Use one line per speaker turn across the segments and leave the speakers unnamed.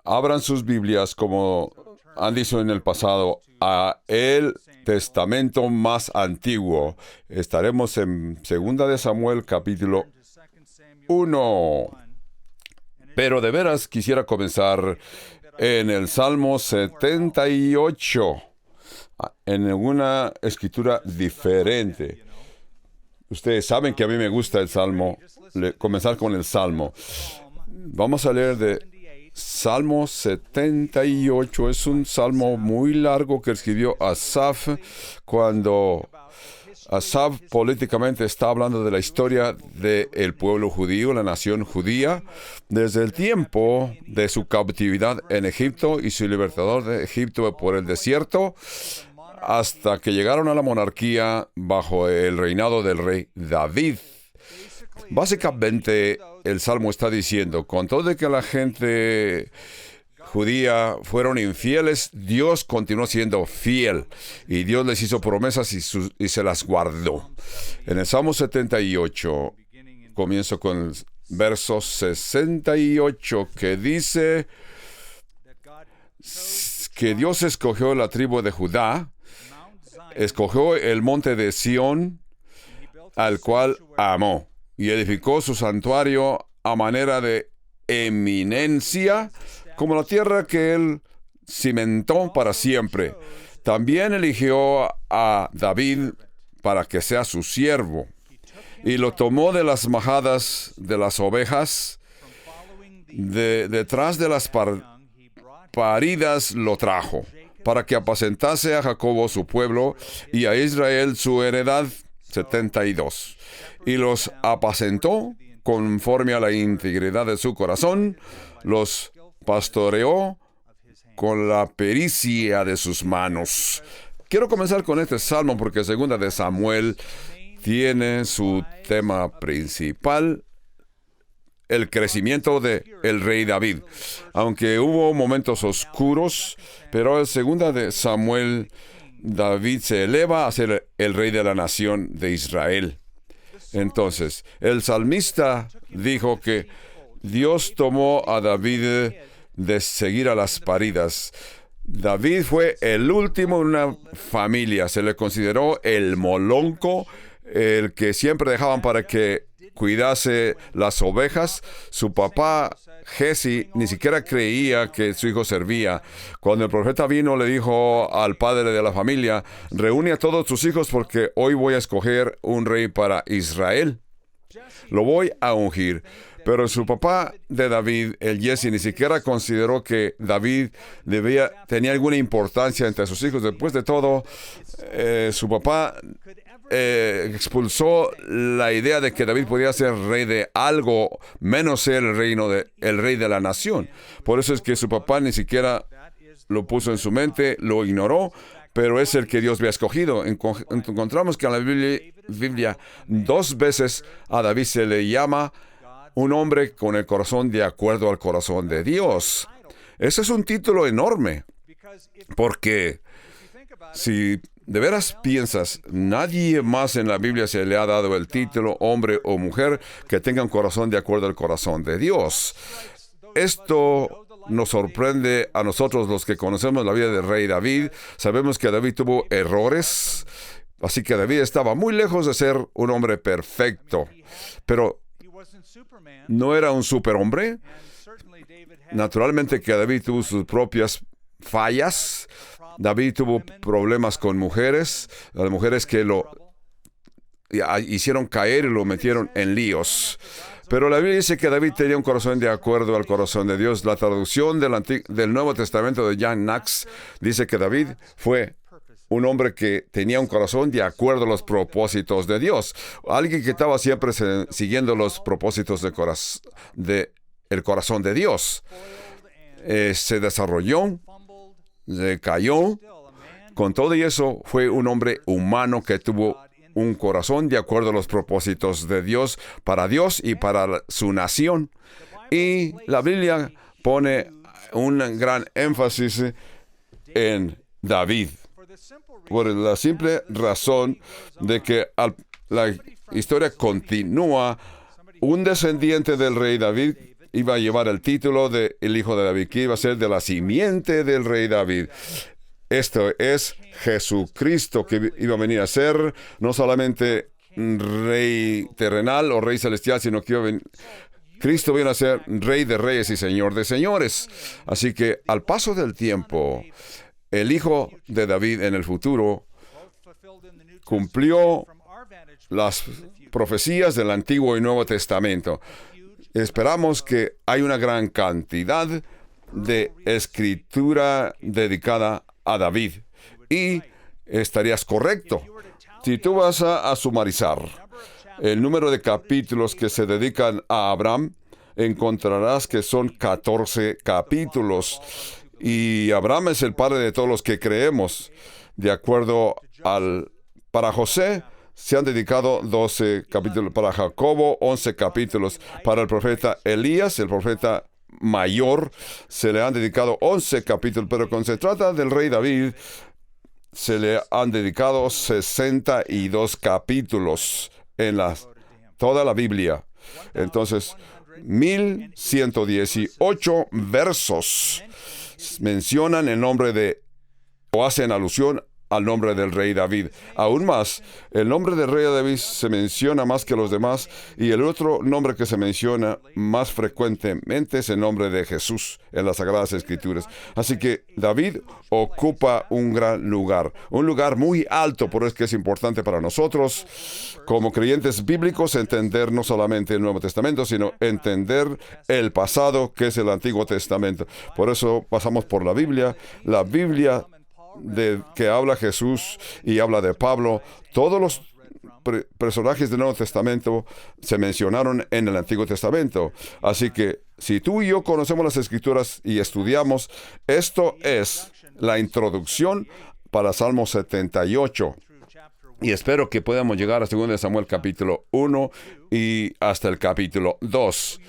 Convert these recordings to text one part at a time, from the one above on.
Abran sus Biblias, como han dicho en el pasado, a el Testamento más antiguo. Estaremos en 2 de Samuel, capítulo 1. Pero de veras quisiera comenzar en el Salmo 78, en una escritura diferente. Ustedes saben que a mí me gusta el Salmo, comenzar con el Salmo. Vamos a leer de Salmo 78. Es un salmo muy largo que escribió Asaf cuando Asaf políticamente está hablando de la historia del pueblo judío, la nación judía, desde el tiempo de su cautividad en Egipto y su libertador de Egipto por el desierto, hasta que llegaron a la monarquía bajo el reinado del rey David. Básicamente, el Salmo está diciendo, con todo de que la gente judía fueron infieles, Dios continuó siendo fiel, y Dios les hizo promesas y se las guardó. En el Salmo 78, comienzo con el verso 68, que dice que Dios escogió la tribu de Judá, escogió el monte de Sión, al cual amó, y edificó su santuario a manera de eminencia, como la tierra que él cimentó para siempre. También eligió a David para que sea su siervo, y lo tomó de las majadas de las ovejas, detrás de las paridas lo trajo, para que apacentase a Jacobo su pueblo y a Israel su heredad. 72. Y los apacentó conforme a la integridad de su corazón, los pastoreó con la pericia de sus manos. Quiero comenzar con este salmo porque 2 de Samuel tiene su tema principal, el crecimiento del rey David. Aunque hubo momentos oscuros, pero en 2 de Samuel, David se eleva a ser el rey de la nación de Israel. Entonces, el salmista dijo que Dios tomó a David de seguir a las paridas. David fue el último en una familia. Se le consideró el molonco, el que siempre dejaban para que cuidase las ovejas. Su papá, Jesse, ni siquiera creía que su hijo servía. Cuando el profeta vino, le dijo al padre de la familia: reúne a todos tus hijos porque hoy voy a escoger un rey para Israel. Lo voy a ungir. Pero su papá de David, el Jesse, ni siquiera consideró que David tenía alguna importancia entre sus hijos. Después de todo, su papá expulsó la idea de que David podía ser rey de algo, menos ser el rey de la nación. Por eso es que su papá ni siquiera lo puso en su mente, lo ignoró, pero es el que Dios había escogido. Encontramos que en la Biblia 2 veces a David se le llama un hombre con el corazón de acuerdo al corazón de Dios. Ese es un título enorme, porque si de veras piensas, nadie más en la Biblia se le ha dado el título, hombre o mujer, que tenga un corazón de acuerdo al corazón de Dios. Esto nos sorprende a nosotros los que conocemos la vida del rey David. Sabemos que David tuvo errores, así que David estaba muy lejos de ser un hombre perfecto, pero no era un superhombre. Naturalmente que David tuvo sus propias fallas. David tuvo problemas con mujeres, las mujeres que lo hicieron caer y lo metieron en líos. Pero la Biblia dice que David tenía un corazón de acuerdo al corazón de Dios. La traducción del Nuevo Testamento de John Knox dice que David fue un hombre que tenía un corazón de acuerdo a los propósitos de Dios. Alguien que estaba siempre siguiendo los propósitos el corazón de Dios. Se desarrolló, se cayó. Con todo y eso, fue un hombre humano que tuvo un corazón de acuerdo a los propósitos de Dios y para su nación. Y la Biblia pone un gran énfasis en David, por la simple razón de que la historia continúa. Un descendiente del rey David iba a llevar el título de el hijo de David, que iba a ser de la simiente del rey David. Esto es Jesucristo, que iba a venir a ser no solamente rey terrenal o rey celestial, sino que Cristo viene a ser rey de reyes y señor de señores. Así que al paso del tiempo, el hijo de David en el futuro cumplió las profecías del Antiguo y Nuevo Testamento. Esperamos que hay una gran cantidad de escritura dedicada a David. Y estarías correcto. Si tú vas a sumarizar el número de capítulos que se dedican a Abraham, encontrarás que son 14 capítulos. Y Abraham es el padre de todos los que creemos. De acuerdo para José, se han dedicado 12 capítulos. Para Jacobo, 11 capítulos. Para el profeta Elías, el profeta mayor, se le han dedicado 11 capítulos. Pero cuando se trata del rey David, se le han dedicado 62 capítulos en toda la Biblia. Entonces, 1118 versos mencionan el nombre o hacen alusión al nombre del rey David. Aún más, el nombre del rey David se menciona más que los demás, y el otro nombre que se menciona más frecuentemente es el nombre de Jesús en las Sagradas Escrituras. Así que David ocupa un gran lugar, un lugar muy alto. Por eso es que es importante para nosotros, como creyentes bíblicos, entender no solamente el Nuevo Testamento, sino entender el pasado, que es el Antiguo Testamento. Por eso pasamos por la Biblia de que habla Jesús y habla de Pablo. Todos los personajes del Nuevo Testamento se mencionaron en el Antiguo Testamento. Así que si tú y yo conocemos las Escrituras y estudiamos, esto es la introducción para Salmo 78. Y espero que podamos llegar a 2 Samuel capítulo 1 y hasta el capítulo 2.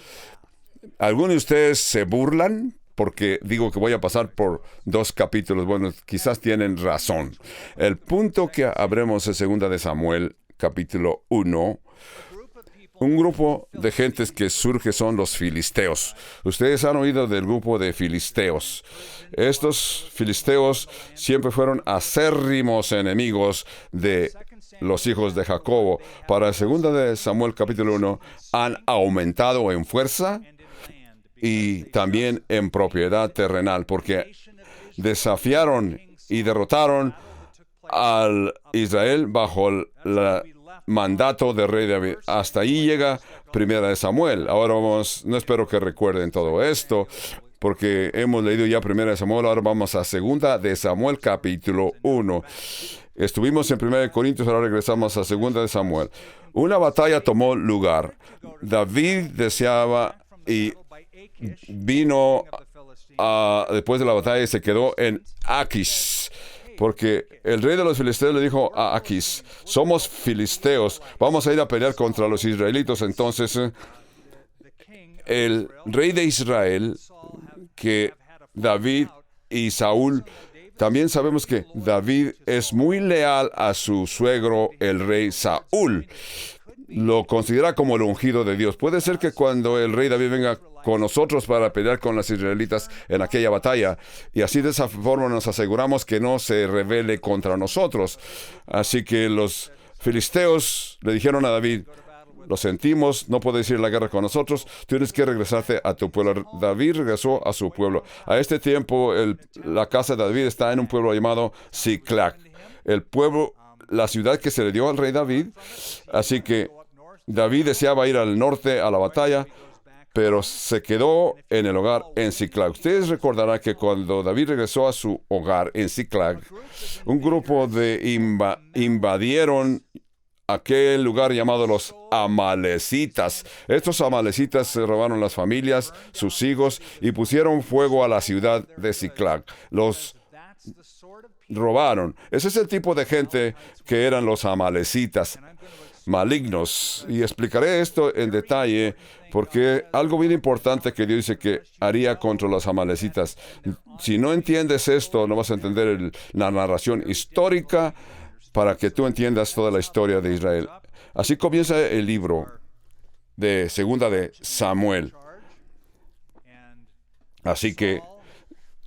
¿Algunos de ustedes se burlan porque digo que voy a pasar por 2 capítulos? Bueno, quizás tienen razón. El punto que habremos en 2 Samuel capítulo 1, un grupo de gentes que surge son los filisteos. Ustedes han oído del grupo de filisteos. Estos filisteos siempre fueron acérrimos enemigos de los hijos de Jacobo. Para 2 Samuel capítulo 1 han aumentado en fuerza y también en propiedad terrenal, porque desafiaron y derrotaron al Israel bajo el mandato del rey David. Hasta ahí llega 1 Samuel. Ahora no espero que recuerden todo esto, porque hemos leído ya 1 Samuel. Ahora vamos a 2 Samuel capítulo 1. Estuvimos en 1 Corintios, ahora regresamos a 2 Samuel. Una batalla tomó lugar. David deseaba y vino después de la batalla y se quedó en Aquis, porque el rey de los filisteos le dijo a Aquis: somos filisteos, vamos a ir a pelear contra los israelitos. Entonces el rey de Israel, que David y Saúl, también sabemos que David es muy leal a su suegro, el rey Saúl. Lo considera como el ungido de Dios. Puede ser que cuando el rey David venga con nosotros para pelear con los israelitas en aquella batalla, y así de esa forma nos aseguramos que no se rebele contra nosotros. Así que los filisteos le dijeron a David: lo sentimos, no puedes ir a la guerra con nosotros, tienes que regresarte a tu pueblo. David regresó a su pueblo. A este tiempo, la casa de David está en un pueblo llamado Ziklag. El pueblo, la ciudad que se le dio al rey David. Así que David deseaba ir al norte a la batalla, pero se quedó en el hogar en Ziklag. Ustedes recordarán que cuando David regresó a su hogar en Ziklag, un grupo de invadieron aquel lugar llamado los amalecitas. Estos amalecitas se robaron las familias, sus hijos, y pusieron fuego a la ciudad de Ziklag. Los robaron. Ese es el tipo de gente que eran los amalecitas, malignos. Y explicaré esto en detalle, porque algo bien importante que Dios dice que haría contra los amalecitas. Si no entiendes esto, no vas a entender la narración histórica para que tú entiendas toda la historia de Israel. Así comienza el libro de 2 de Samuel. Así que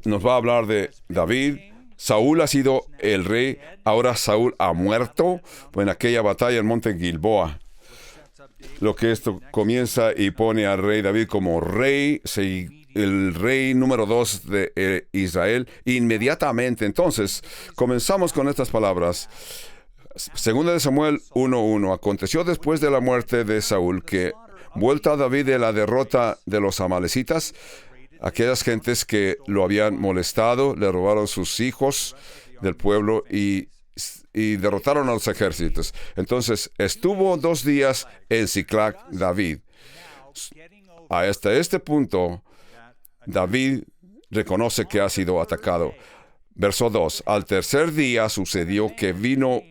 nos va a hablar de David. Saúl ha sido el rey, ahora Saúl ha muerto en aquella batalla en Monte Gilboa. Lo que esto comienza y pone al rey David como rey, el rey número 2 de Israel, inmediatamente. Entonces, comenzamos con estas palabras. Segunda de Samuel 1:1. Aconteció después de la muerte de Saúl que, vuelta David de la derrota de los amalecitas, aquellas gentes que lo habían molestado, le robaron sus hijos del pueblo y derrotaron a los ejércitos. Entonces, estuvo 2 días en Siclag David. Hasta este punto, David reconoce que ha sido atacado. Verso 2. Al tercer día sucedió que vino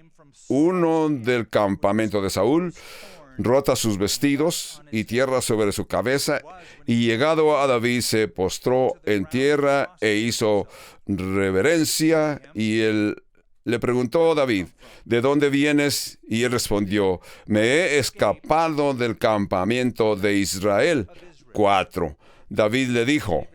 uno del campamento de Saúl, rota sus vestidos y tierra sobre su cabeza, y llegado a David se postró en tierra e hizo reverencia, y él le preguntó a David, ¿de dónde vienes? Y él respondió, me he escapado del campamento de Israel. 4. David le dijo,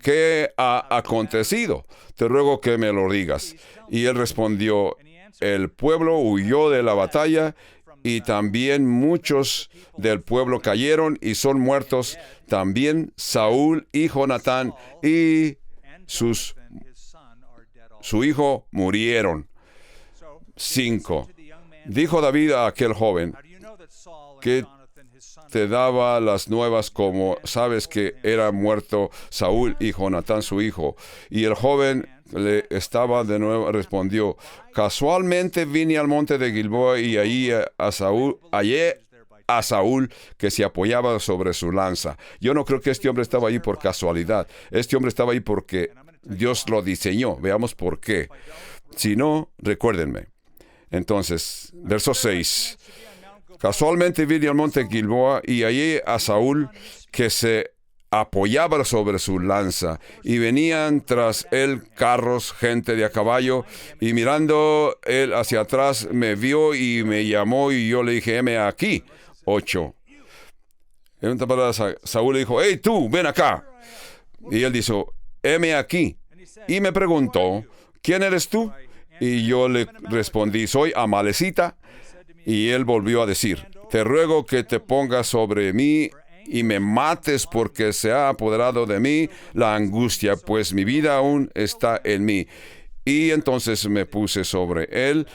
¿qué ha acontecido? Te ruego que me lo digas. Y él respondió, el pueblo huyó de la batalla, y también muchos del pueblo cayeron y son muertos. También Saúl y Jonatán y su hijo murieron. 5. Dijo David a aquel joven que te daba las nuevas, como sabes que era muerto Saúl y Jonatán su hijo. Y el joven le estaba de nuevo, respondió, casualmente vine al monte de Gilboa y hallé a Saúl que se apoyaba sobre su lanza. Yo no creo que este hombre estaba ahí por casualidad. Este hombre estaba ahí porque Dios lo diseñó. Veamos por qué. Si no, recuérdenme. Entonces, verso 6. Casualmente vine al monte Gilboa y hallé a Saúl que se apoyaba sobre su lanza, y venían tras él carros, gente de a caballo, y mirando él hacia atrás me vio y me llamó, y yo le dije, heme aquí. 8. En otra palabra, Saúl le dijo, hey tú, ven acá. Y él dijo, heme aquí. Y me preguntó, ¿quién eres tú? Y yo le respondí, soy amalecita. Y él volvió a decir, te ruego que te pongas sobre mí y me mates, porque se ha apoderado de mí la angustia, pues mi vida aún está en mí. Y entonces me puse sobre él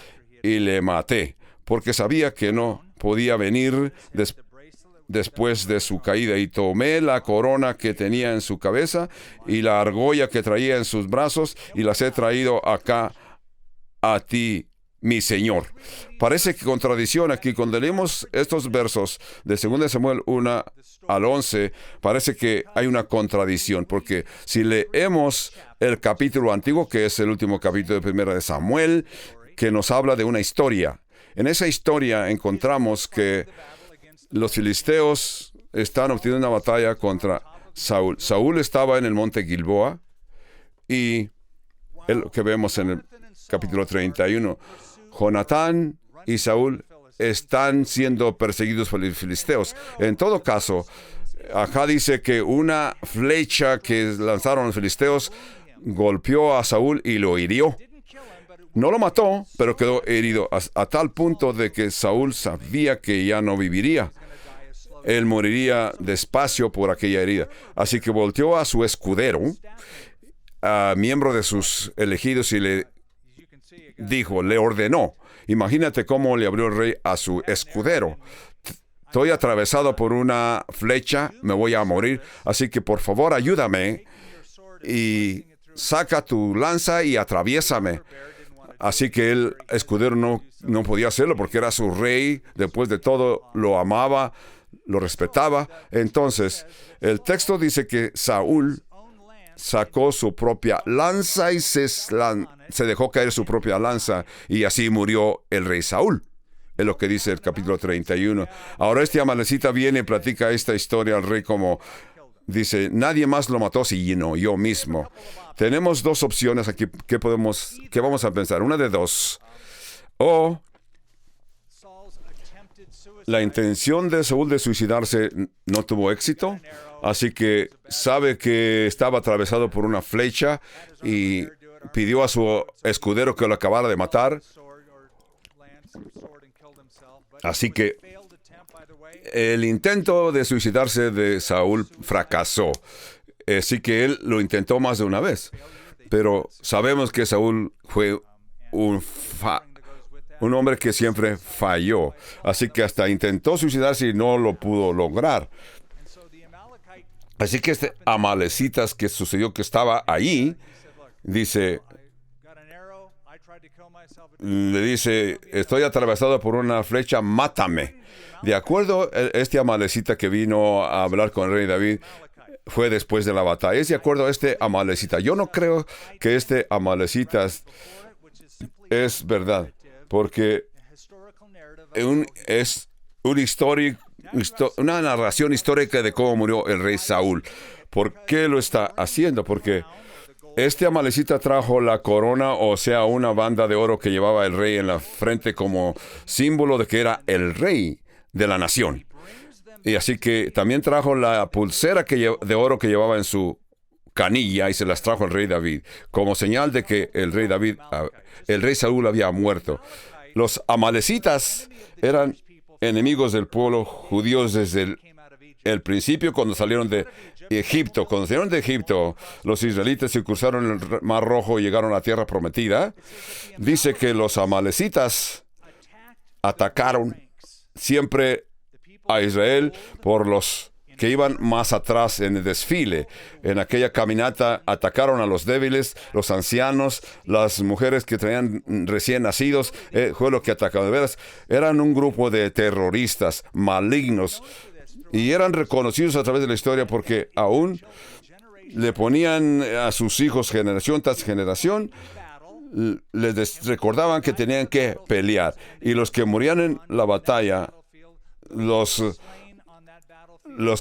y le maté, porque sabía que no podía venir después de su caída. Y tomé la corona que tenía en su cabeza y la argolla que traía en sus brazos, y las he traído acá a ti, mi Señor. Parece que contradicción aquí. Cuando leemos estos versos de 2 Samuel 1 al 11, parece que hay una contradicción, porque si leemos el capítulo antiguo, que es el último capítulo de 1 de Samuel, que nos habla de una historia. En esa historia encontramos que los filisteos están obteniendo una batalla contra Saúl. Saúl estaba en el monte Gilboa, y es lo que vemos en el capítulo 31. Jonatán y Saúl están siendo perseguidos por los filisteos. En todo caso, acá dice que una flecha que lanzaron los filisteos golpeó a Saúl y lo hirió. No lo mató, pero quedó herido a tal punto de que Saúl sabía que ya no viviría. Él moriría despacio por aquella herida. Así que volteó a su escudero, a miembro de sus elegidos, y le dijo, le ordenó. Imagínate cómo le abrió el rey a su escudero. Estoy atravesado por una flecha, me voy a morir, así que por favor ayúdame y saca tu lanza y atraviésame. Así que el escudero no podía hacerlo porque era su rey. Después de todo, lo amaba, lo respetaba. Entonces, el texto dice que Saúl sacó su propia lanza y se dejó caer su propia lanza, y así murió el rey Saúl. Es lo que dice el capítulo 31. Ahora este amalecita viene y platica esta historia al rey, como dice, nadie más lo mató sino yo mismo. Tenemos 2 opciones aquí que vamos a pensar. Una de 2. O La intención de Saúl de suicidarse no tuvo éxito, así que sabe que estaba atravesado por una flecha y pidió a su escudero que lo acabara de matar. Así que el intento de suicidarse de Saúl fracasó. Así que él lo intentó más de una vez. Pero sabemos que Saúl fue un hombre que siempre falló. Así que hasta intentó suicidarse y no lo pudo lograr. Así que este amalecitas que sucedió, que estaba ahí, le dice, estoy atravesado por una flecha, mátame. De acuerdo, este amalecita que vino a hablar con el rey David fue después de la batalla. Es de acuerdo a este amalecita. Yo no creo que este amalecita es verdad, porque es una narración histórica de cómo murió el rey Saúl. ¿Por qué lo está haciendo? Porque este amalecita trajo la corona, o sea, una banda de oro que llevaba el rey en la frente como símbolo de que era el rey de la nación. Y así que también trajo la pulsera de oro que llevaba en su canilla y se las trajo al rey David, como señal de que el rey Saúl había muerto. Los amalecitas eran enemigos del pueblo judío desde el principio, cuando salieron de Egipto. Cuando salieron de Egipto, los israelitas y cruzaron el Mar Rojo y llegaron a la tierra prometida. Dice que los amalecitas atacaron siempre a Israel por los que iban más atrás en el desfile. En aquella caminata atacaron a los débiles, los ancianos, las mujeres que traían recién nacidos. Fue lo que atacaron. De veras, eran un grupo de terroristas malignos y eran reconocidos a través de la historia porque aún le ponían a sus hijos generación tras generación, les recordaban que tenían que pelear. Y los que morían en la batalla, los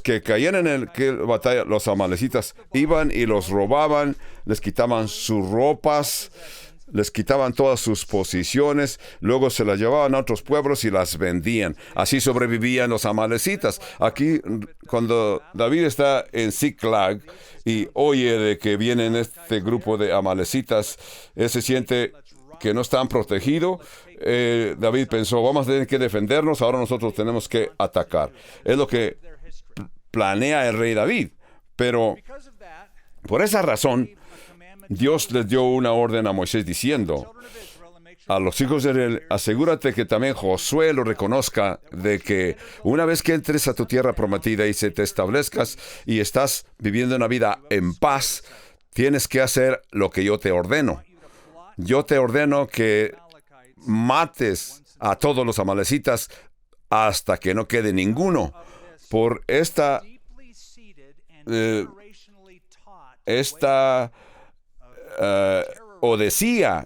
que caían en la batalla, los amalecitas, iban y los robaban, les quitaban sus ropas, les quitaban todas sus posiciones, luego se las llevaban a otros pueblos y las vendían. Así sobrevivían los amalecitas. Aquí, cuando David está en Ziklag y oye de que vienen este grupo de amalecitas, él se siente que no están protegidos. David pensó, vamos a tener que defendernos, ahora nosotros tenemos que atacar. Es lo que planea el rey David. Pero por esa razón, Dios les dio una orden a Moisés diciendo a los hijos de Israel, asegúrate que también Josué lo reconozca, de que una vez que entres a tu tierra prometida y se te establezcas y estás viviendo una vida en paz, tienes que hacer lo que yo te ordeno. Yo te ordeno que mates a todos los amalecitas hasta que no quede ninguno. Por esta odesía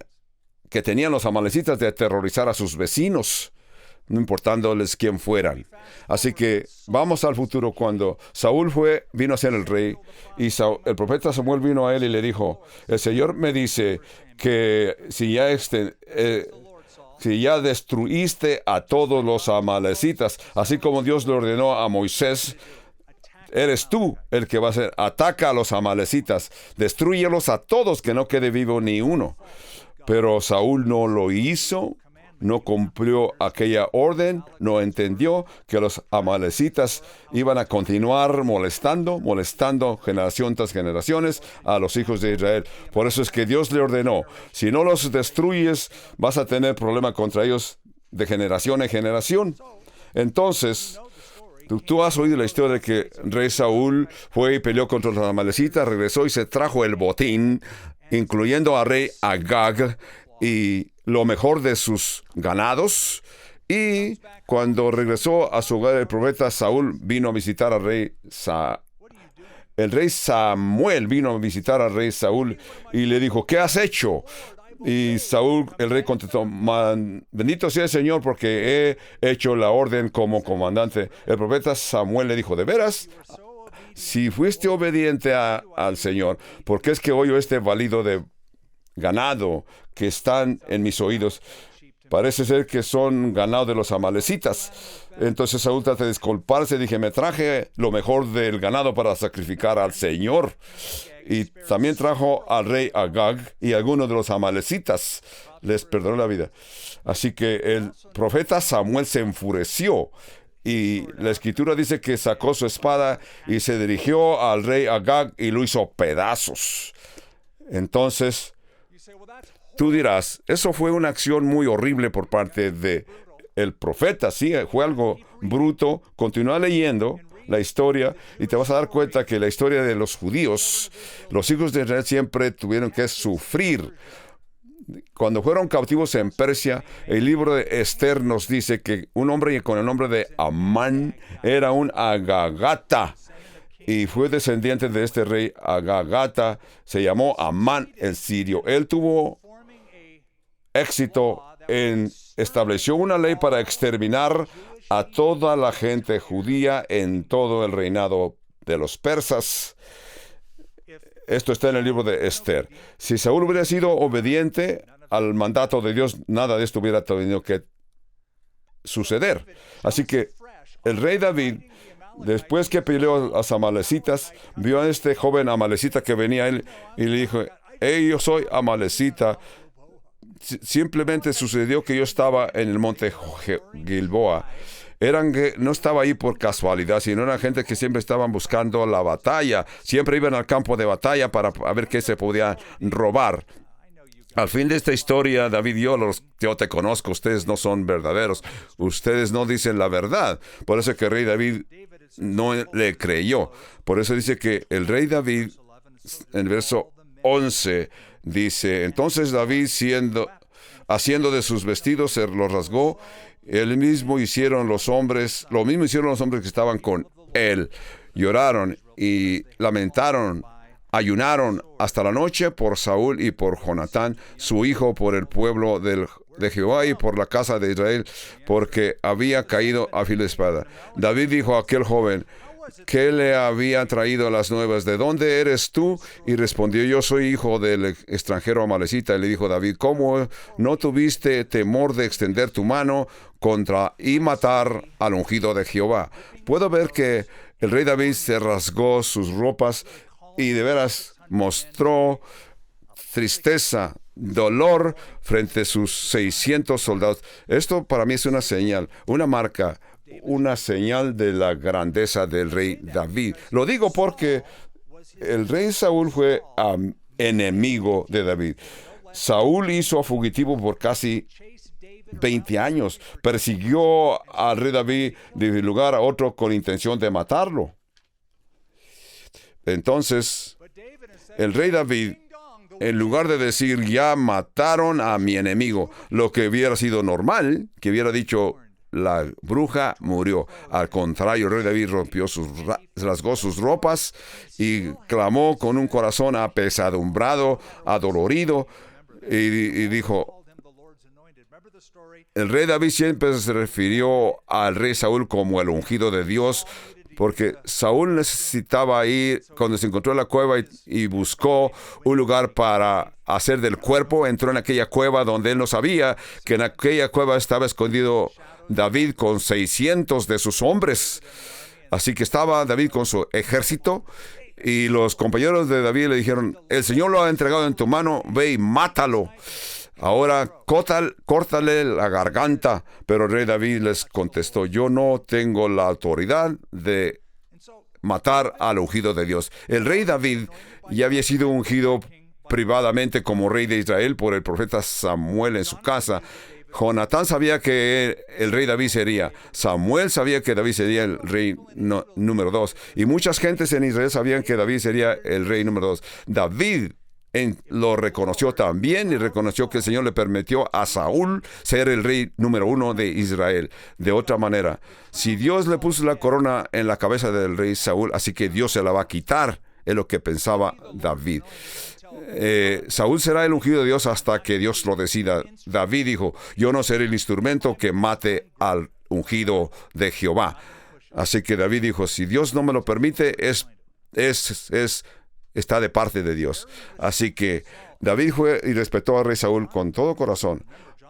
que tenían los amalecitas de aterrorizar a sus vecinos, no importándoles quién fueran. Así que vamos al futuro, cuando Saúl vino a ser el rey, y el profeta Samuel vino a él y le dijo, el Señor me dice que si ya destruiste a todos los amalecitas, así como Dios le ordenó a Moisés, eres tú el que va a hacer. Ataca a los amalecitas, destrúyelos a todos, que no quede vivo ni uno. Pero Saúl no lo hizo, no cumplió aquella orden, no entendió que los amalecitas iban a continuar molestando generación tras generaciones a los hijos de Israel. Por eso es que Dios le ordenó, si no los destruyes, vas a tener problema contra ellos de generación en generación. Entonces, tú has oído la historia de que rey Saúl fue y peleó contra los amalecitas, regresó y se trajo el botín, incluyendo a rey Agag y lo mejor de sus ganados. Y cuando regresó a su hogar, el profeta Saúl vino a visitar al rey el rey Samuel vino a visitar al rey Saúl y le dijo, ¿qué has hecho? Y Saúl, el rey, contestó, bendito sea el Señor, porque he hecho la orden como comandante. El profeta Samuel le dijo, ¿de veras? Si fuiste obediente al Señor, ¿por qué es que oyo este balido de ganado que están en mis oídos? Parece ser que son ganado de los amalecitas. Entonces Saúl trata de disculparse. Dije, me traje lo mejor del ganado para sacrificar al Señor. Y también trajo al rey Agag y algunos de los amalecitas. Les perdonó la vida. Así que el profeta Samuel se enfureció. Y la escritura dice que sacó su espada y se dirigió al rey Agag y lo hizo pedazos. Entonces, tú dirás, eso fue una acción muy horrible por parte de el profeta. Sí, fue algo bruto. Continúa leyendo la historia y te vas a dar cuenta que la historia de los judíos, los hijos de Israel siempre tuvieron que sufrir. Cuando fueron cautivos en Persia, el libro de Esther nos dice que un hombre con el nombre de Amán era un agagata y fue descendiente de este rey agagata. Se llamó Amán el sirio. Él tuvo éxito estableció una ley para exterminar a toda la gente judía en todo el reinado de los persas. Esto está en el libro de Esther. Si Saúl hubiera sido obediente al mandato de Dios, nada de esto hubiera tenido que suceder. Así que el rey David, después que peleó a los amalecitas, vio a este joven amalecita que venía a él y le dijo, hey, yo soy amalecita. Simplemente sucedió que yo estaba en el monte Gilboa. No estaba ahí por casualidad, sino eran gente que siempre estaban buscando la batalla. Siempre iban al campo de batalla para ver qué se podía robar. Al fin de esta historia, David, yo te conozco, ustedes no son verdaderos. Ustedes no dicen la verdad. Por eso que el rey David no le creyó. Por eso dice que el rey David, en el verso 11, dice, entonces David haciendo de sus vestidos, se los rasgó. Lo mismo hicieron los hombres que estaban con él. Lloraron y lamentaron, ayunaron hasta la noche por Saúl y por Jonatán, su hijo, por el pueblo de Jehová y por la casa de Israel, porque había caído a filo de espada. David dijo a aquel joven que le había traído las nuevas, ¿de dónde eres tú? Y respondió, yo soy hijo del extranjero amalecita. Y le dijo David, ¿cómo no tuviste temor de extender tu mano contra y matar al ungido de Jehová? Puedo ver que el rey David se rasgó sus ropas y de veras mostró tristeza, dolor frente a sus 600 soldados. Esto para mí es una señal, una marca, una señal de la grandeza del rey David. Lo digo porque el rey Saúl fue enemigo de David. Saúl hizo a fugitivo por casi 20 años. Persiguió al rey David de un lugar a otro con intención de matarlo. Entonces, el rey David, en lugar de decir, ya mataron a mi enemigo, lo que hubiera sido normal, que hubiera dicho, la bruja murió. Al contrario, el rey David rasgó sus ropas y clamó con un corazón apesadumbrado, adolorido, y dijo, el rey David siempre se refirió al rey Saúl como el ungido de Dios, porque Saúl necesitaba ir, cuando se encontró en la cueva y buscó un lugar para hacer del cuerpo, entró en aquella cueva donde él no sabía que en aquella cueva estaba escondido David con 600 de sus hombres. Así que estaba David con su ejército y los compañeros de David le dijeron, el Señor lo ha entregado en tu mano, ve y mátalo. Ahora córtale la garganta. Pero el rey David les contestó, yo no tengo la autoridad de matar al ungido de Dios. El rey David ya había sido ungido privadamente como rey de Israel por el profeta Samuel en su casa. Jonatán sabía que el rey David sería. Samuel sabía que David sería el rey número 2. Y muchas gentes en Israel sabían que David sería el rey número 2. David lo reconoció también y reconoció que el Señor le permitió a Saúl ser el rey número 1 de Israel. De otra manera, si Dios le puso la corona en la cabeza del rey Saúl, así que Dios se la va a quitar, es lo que pensaba David. Saúl será el ungido de Dios hasta que Dios lo decida. David dijo, yo no seré el instrumento que mate al ungido de Jehová. Así que David dijo, si Dios no me lo permite, está de parte de Dios. Así que David fue y respetó al rey Saúl con todo corazón.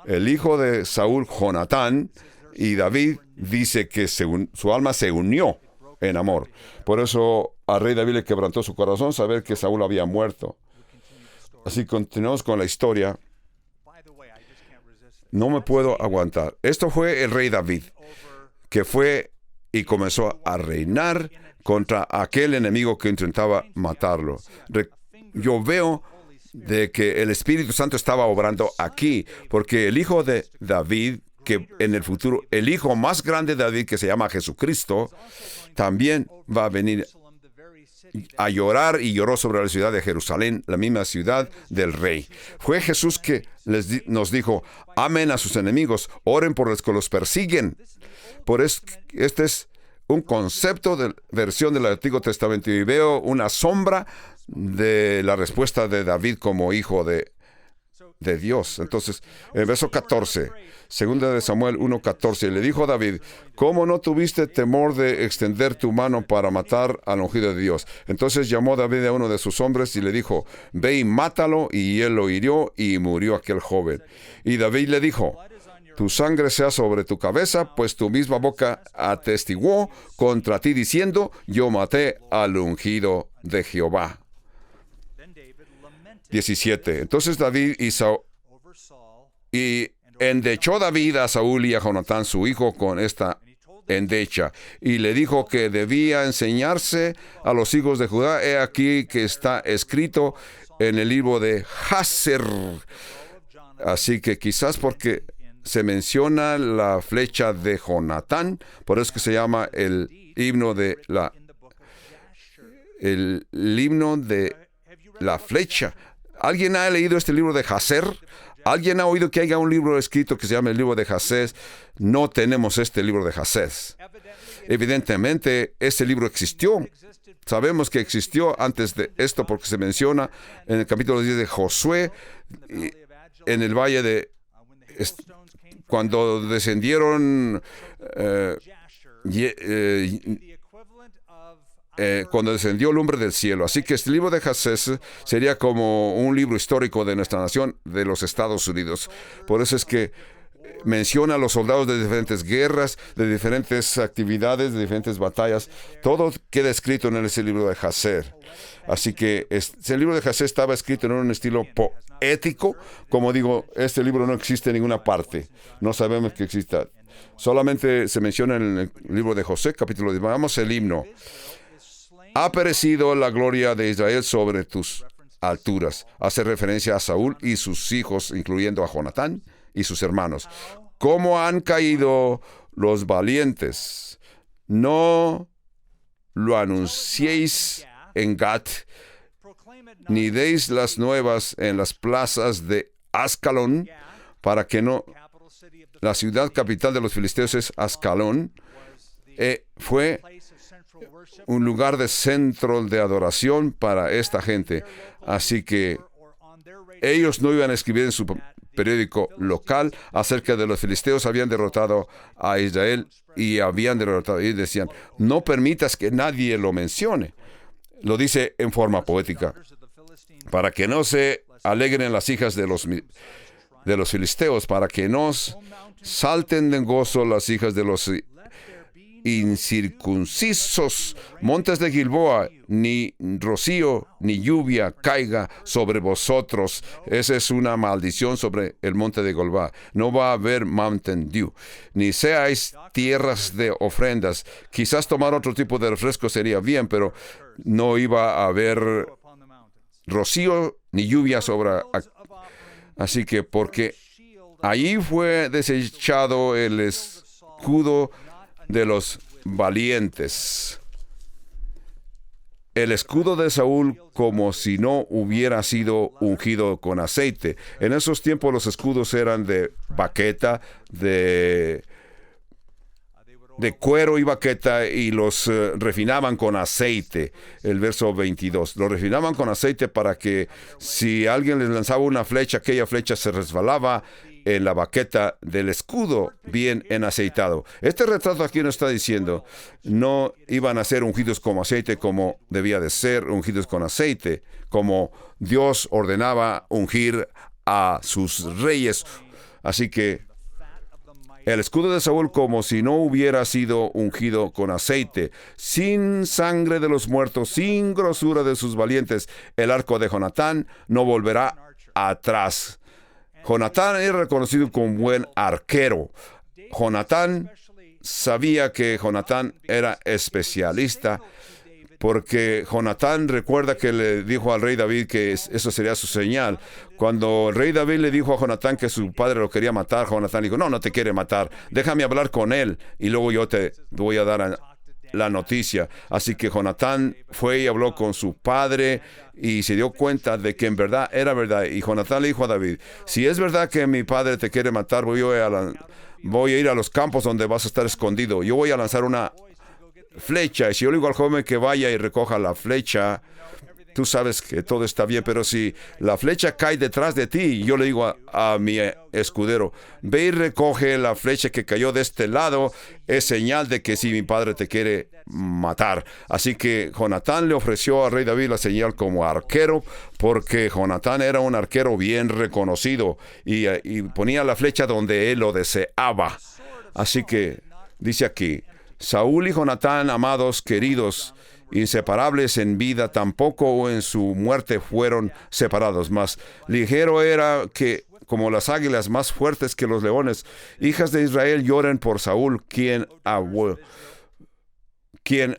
el hijo de Saúl, Jonatán, y David dice que su alma se unió en amor. Por eso al rey David le quebrantó su corazón saber que Saúl había muerto. Así continuamos con la historia. No me puedo aguantar. Esto fue el rey David, que fue y comenzó a reinar contra aquel enemigo que intentaba matarlo. Yo veo de que el Espíritu Santo estaba obrando aquí, porque el hijo de David, que en el futuro, el hijo más grande de David, que se llama Jesucristo, también va a venir a llorar, y lloró sobre la ciudad de Jerusalén, la misma ciudad del rey. Fue Jesús que nos dijo: amen a sus enemigos, oren por los que los persiguen. Este es un concepto de versión del Antiguo Testamento, y veo una sombra de la respuesta de David como hijo de Dios. Entonces, en verso 14, segunda de Samuel 1:14, le dijo a David: ¿cómo no tuviste temor de extender tu mano para matar al ungido de Dios? Entonces llamó David a uno de sus hombres y le dijo: ve y mátalo. Y él lo hirió, y murió aquel joven. Y David le dijo: tu sangre sea sobre tu cabeza, pues tu misma boca atestiguó contra ti diciendo: yo maté al ungido de Jehová. 17. Entonces David y endechó David a Saúl y a Jonatán su hijo con esta endecha, y le dijo que debía enseñarse a los hijos de Judá. He aquí que está escrito en el libro de Jaser. Así que quizás porque se menciona la flecha de Jonatán, por eso que se llama el himno de la flecha. ¿Alguien ha leído este libro de Jaser? ¿Alguien ha oído que haya un libro escrito que se llama el libro de Jaser? No tenemos este libro de Jaser. Evidentemente, ese libro existió. Sabemos que existió antes de esto porque se menciona en el capítulo 10 de Josué, en el valle de... cuando descendieron... cuando descendió el hombre del cielo. Así que este libro de Jaser sería como un libro histórico de nuestra nación, de los Estados Unidos. Por eso es que menciona a los soldados de diferentes guerras, de diferentes actividades, de diferentes batallas. Todo queda escrito en ese libro de Jaser. Así que ese libro de Jaser estaba escrito en un estilo poético. Como digo, este libro no existe en ninguna parte. No sabemos que exista. Solamente se menciona en el libro de Josué, capítulo 10. Vamos el himno. Ha perecido la gloria de Israel sobre tus alturas. Hace referencia a Saúl y sus hijos, incluyendo a Jonatán y sus hermanos. ¿Cómo han caído los valientes? No lo anunciéis en Gat, ni deis las nuevas en las plazas de Ascalón, para que no... La ciudad capital de los filisteos es Ascalón. Fue un lugar de centro de adoración para esta gente. Así que ellos no iban a escribir en su periódico local acerca de los filisteos. Habían derrotado a Israel y decían: no permitas que nadie lo mencione. Lo dice en forma poética, para que no se alegren las hijas de los filisteos, para que no salten de gozo las hijas de los incircuncisos. Montes de Gilboa, ni rocío ni lluvia caiga sobre vosotros. Esa es una maldición sobre el monte de Gilboa. No va a haber mountain dew. Ni seáis tierras de ofrendas. Quizás tomar otro tipo de refresco sería bien, pero no iba a haber rocío ni lluvia sobre... Así que porque allí fue desechado el escudo de los valientes. El escudo de Saúl, como si no hubiera sido ungido con aceite. En esos tiempos los escudos eran de baqueta, de cuero y baqueta, y los refinaban con aceite. El verso 22. Los refinaban con aceite para que si alguien les lanzaba una flecha, aquella flecha se resbalaba en la baqueta del escudo bien enaceitado. Este retrato aquí nos está diciendo, no iban a ser ungidos con aceite como debía de ser, ungidos con aceite, como Dios ordenaba ungir a sus reyes. Así que el escudo de Saúl, como si no hubiera sido ungido con aceite, sin sangre de los muertos, sin grosura de sus valientes, el arco de Jonatán no volverá atrás. Jonatán era reconocido como un buen arquero. Jonatán sabía que Jonatán era especialista, porque Jonatán recuerda que le dijo al rey David que eso sería su señal. Cuando el rey David le dijo a Jonatán que su padre lo quería matar, Jonatán dijo, no te quiere matar, déjame hablar con él y luego yo te voy a dar la noticia. Así que Jonatán fue y habló con su padre y se dio cuenta de que en verdad era verdad. Y Jonatán le dijo a David, si es verdad que mi padre te quiere matar, voy a ir a los campos donde vas a estar escondido. Yo voy a lanzar una flecha, y si yo le digo al joven que vaya y recoja la flecha, tú sabes que todo está bien, pero si la flecha cae detrás de ti, yo le digo a mi escudero, ve y recoge la flecha que cayó de este lado, es señal de que sí, mi padre te quiere matar. Así que Jonatán le ofreció al rey David la señal como arquero, porque Jonatán era un arquero bien reconocido, y ponía la flecha donde él lo deseaba. Así que dice aquí, Saúl y Jonatán, amados, queridos, inseparables en vida, tampoco en su muerte fueron separados. Mas ligero era que, como las águilas, más fuertes que los leones, hijas de Israel, lloren por Saúl, quien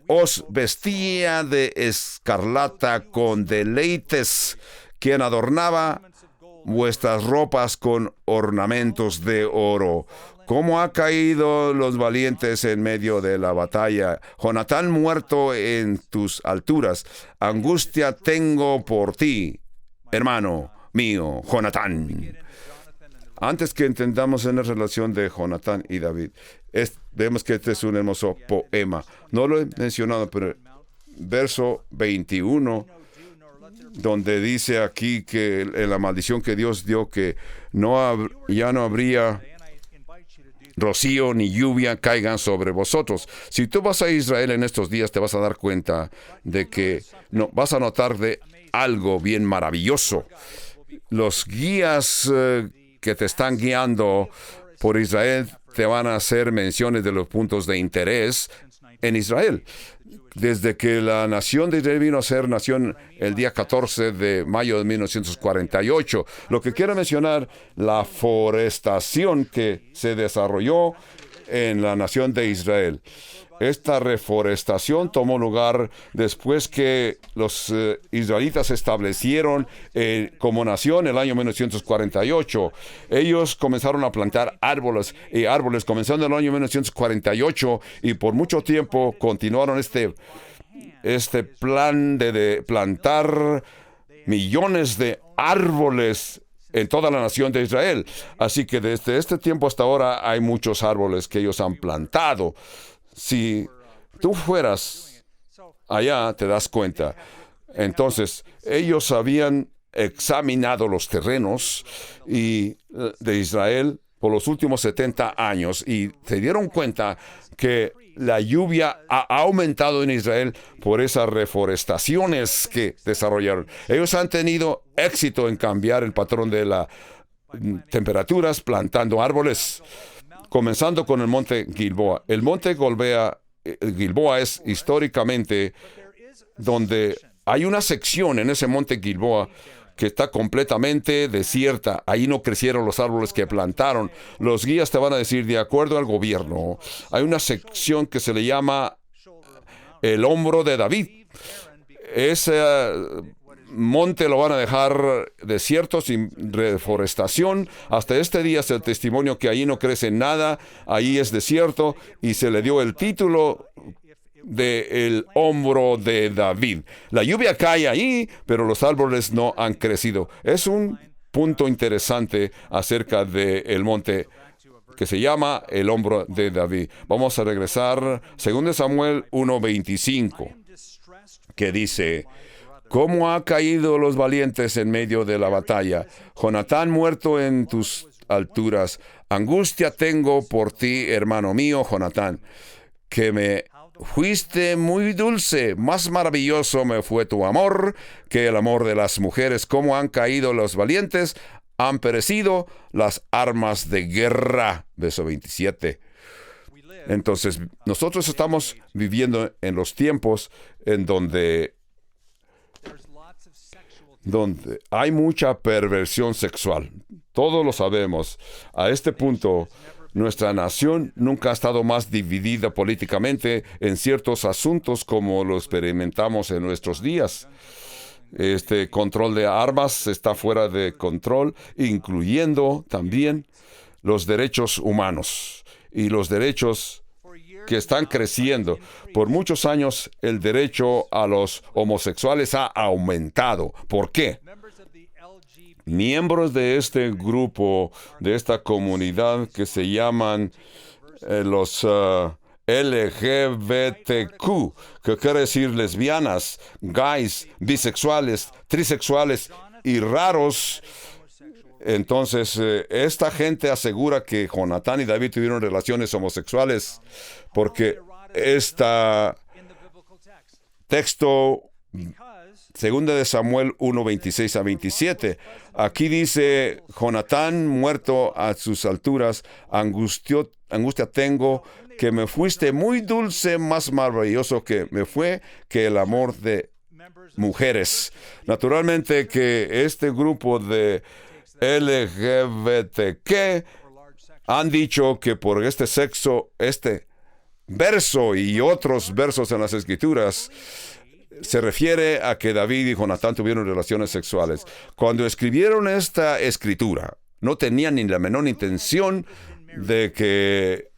os vestía de escarlata con deleites, quien adornaba vuestras ropas con ornamentos de oro. ¿Cómo ha caído los valientes en medio de la batalla? Jonatán muerto en tus alturas. Angustia tengo por ti, hermano mío, Jonatán. Antes que entendamos en la relación de Jonatán y David, vemos que este es un hermoso poema. No lo he mencionado, pero verso 21, donde dice aquí que en la maldición que Dios dio, que ya no habría rocío ni lluvia caigan sobre vosotros. Si tú vas a Israel en estos días, te vas a dar cuenta de que vas a notar de algo bien maravilloso. Los guías que te están guiando por Israel te van a hacer menciones de los puntos de interés en Israel. Desde que la nación de Israel vino a ser nación el día 14 de mayo de 1948. Lo que quiero mencionar, la forestación que se desarrolló en la nación de Israel. Esta reforestación tomó lugar después que los israelitas se establecieron como nación en el año 1948. Ellos comenzaron a plantar árboles comenzando en el año 1948 y por mucho tiempo continuaron este plan de plantar millones de árboles en toda la nación de Israel. Así que desde este tiempo hasta ahora hay muchos árboles que ellos han plantado. Si tú fueras allá, te das cuenta. Entonces, ellos habían examinado los terrenos de Israel por los últimos 70 años y se dieron cuenta que la lluvia ha aumentado en Israel por esas reforestaciones que desarrollaron. Ellos han tenido éxito en cambiar el patrón de las temperaturas plantando árboles, comenzando con el monte Gilboa. El monte Gilboa es históricamente donde hay una sección en ese monte Gilboa que está completamente desierta. Ahí no crecieron los árboles que plantaron. Los guías te van a decir, de acuerdo al gobierno, hay una sección que se le llama el hombro de David. Ese monte lo van a dejar desierto, sin reforestación. Hasta este día es el testimonio que ahí no crece nada, ahí es desierto, y se le dio el título de el hombro de David. La lluvia cae ahí, pero los árboles no han crecido. Es un punto interesante acerca del monte que se llama el hombro de David. Vamos a regresar, 2 Samuel 1:25, que dice: ¿Cómo ha caído los valientes en medio de la batalla? Jonatán muerto en tus alturas. Angustia tengo por ti, hermano mío, Jonatán, que me fuiste muy dulce, más maravilloso me fue tu amor que el amor de las mujeres. ¿Cómo han caído los valientes? han perecido las armas de guerra. Verso 27. Entonces, nosotros estamos viviendo en los tiempos en donde hay mucha perversión sexual. Todos lo sabemos. A este punto, nuestra nación nunca ha estado más dividida políticamente en ciertos asuntos como lo experimentamos en nuestros días. Este control de armas está fuera de control, incluyendo también los derechos humanos y los derechos que están creciendo. Por muchos años, el derecho a los homosexuales ha aumentado. ¿Por qué? Miembros de este grupo, de esta comunidad que se llaman los LGBTQ, que quiere decir lesbianas, gays, bisexuales, trisexuales y raros. Entonces, esta gente asegura que Jonatán y David tuvieron relaciones homosexuales porque este texto, 2 de Samuel 1, 26 a 27, aquí dice, Jonatán, muerto a sus alturas, angustia tengo, que me fuiste muy dulce, más maravilloso que me fue que el amor de mujeres. Naturalmente que este grupo de LGBTQ han dicho que por este sexo, este verso y otros versos en las Escrituras, se refiere a que David y Jonatán tuvieron relaciones sexuales. Cuando escribieron esta escritura, no tenían ni la menor intención de que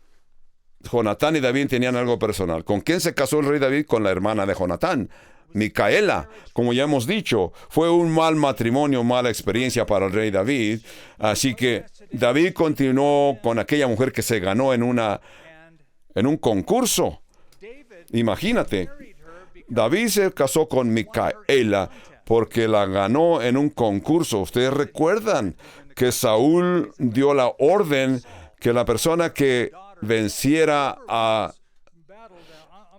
Jonatán y David tenían algo personal. ¿Con quién se casó el rey David? Con la hermana de Jonatán, Micaela. Como ya hemos dicho, fue un mal matrimonio, mala experiencia para el rey David. Así que David continuó con aquella mujer que se ganó en un concurso. Imagínate, David se casó con Micaela porque la ganó en un concurso. Ustedes recuerdan que Saúl dio la orden que la persona que venciera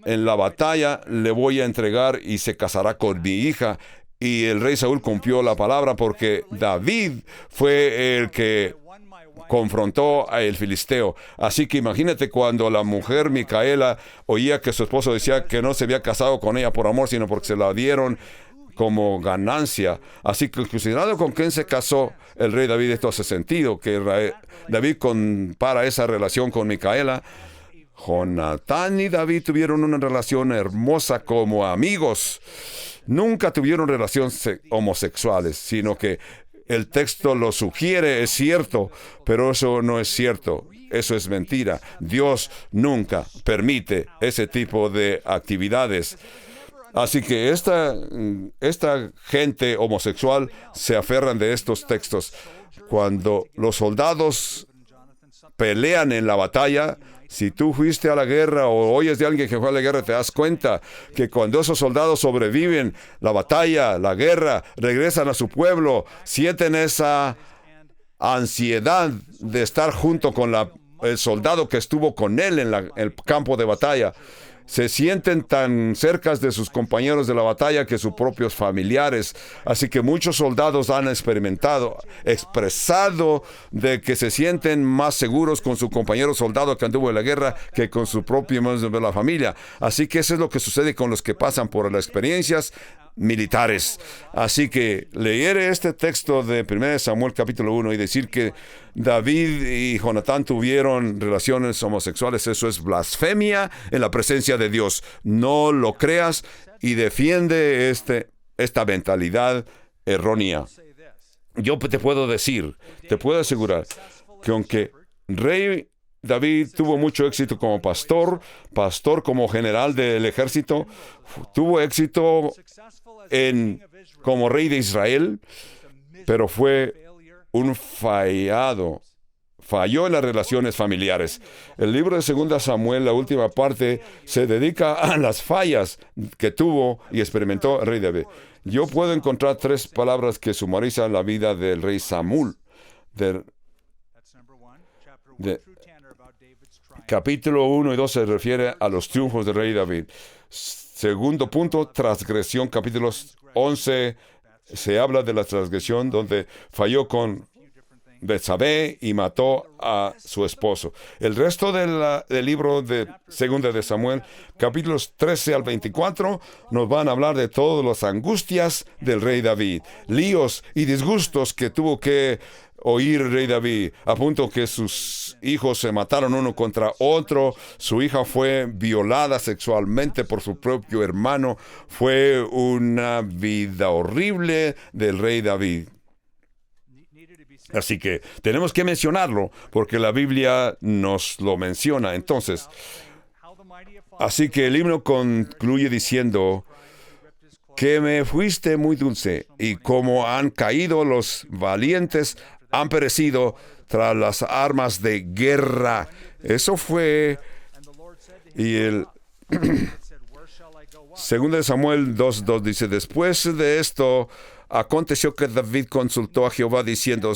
en la batalla le voy a entregar y se casará con mi hija. Y el rey Saúl cumplió la palabra porque David fue el que confrontó a el filisteo. Así que imagínate cuando la mujer Micaela oía que su esposo decía que no se había casado con ella por amor, sino porque se la dieron como ganancia. Así que considerando con quién se casó el rey David, esto hace sentido, que David compara esa relación con Micaela. Jonatán y David tuvieron una relación hermosa como amigos. Nunca tuvieron relaciones homosexuales, sino que el texto lo sugiere, es cierto, pero eso no es cierto. Eso es mentira. Dios nunca permite ese tipo de actividades. Así que esta gente homosexual se aferran de estos textos. Cuando los soldados pelean en la batalla, si tú fuiste a la guerra o oyes de alguien que fue a la guerra, te das cuenta que cuando esos soldados sobreviven la batalla, la guerra, regresan a su pueblo, sienten esa ansiedad de estar junto con el soldado que estuvo con él en el campo de batalla. Se sienten tan cerca de sus compañeros de la batalla que sus propios familiares. Así que muchos soldados han expresado de que se sienten más seguros con su compañero soldado que anduvo en la guerra que con su propio miembro de la familia. Así que eso es lo que sucede con los que pasan por las experiencias militares. Así que leer este texto de 1 Samuel capítulo 1 y decir que David y Jonatán tuvieron relaciones homosexuales, eso es blasfemia en la presencia de Dios. No lo creas y defiende esta mentalidad errónea. Yo te puedo asegurar que aunque rey David tuvo mucho éxito como pastor como general del ejército, tuvo éxito como rey de Israel, pero fue un falló en las relaciones familiares. El libro de 2 Samuel, la última parte, se dedica a las fallas que tuvo y experimentó el rey David. Yo puedo encontrar 3 palabras que sumarizan la vida del rey Samuel. Capítulo 1 y 2 se refiere a los triunfos del rey David. Segundo punto, transgresión. Capítulos 11 se habla de la transgresión donde falló con Betsabé y mató a su esposo. El resto del libro de Segunda de Samuel, capítulos 13 al 24, nos van a hablar de todas las angustias del rey David, líos y disgustos que tuvo que oír el rey David, a punto que sus hijos se mataron uno contra otro, su hija fue violada sexualmente por su propio hermano. Fue una vida horrible del rey David. Así que tenemos que mencionarlo porque la Biblia nos lo menciona. Entonces, así que el himno concluye diciendo que me fuiste muy dulce y como han caído los valientes, han perecido tras las armas de guerra. Eso fue, y el 2 de Samuel 2:2 dice, después de esto, aconteció que David consultó a Jehová diciendo,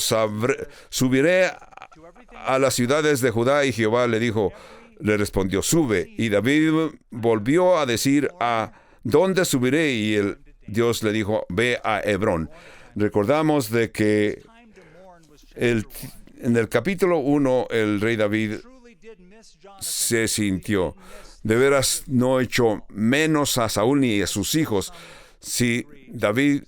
subiré a las ciudades de Judá, y Jehová le respondió, sube. Y David volvió a decir, ¿a dónde subiré? Y Dios le dijo, ve a Hebrón. Recordamos de que en el capítulo 1, el rey David se sintió, de veras no echó menos a Saúl ni a sus hijos, si David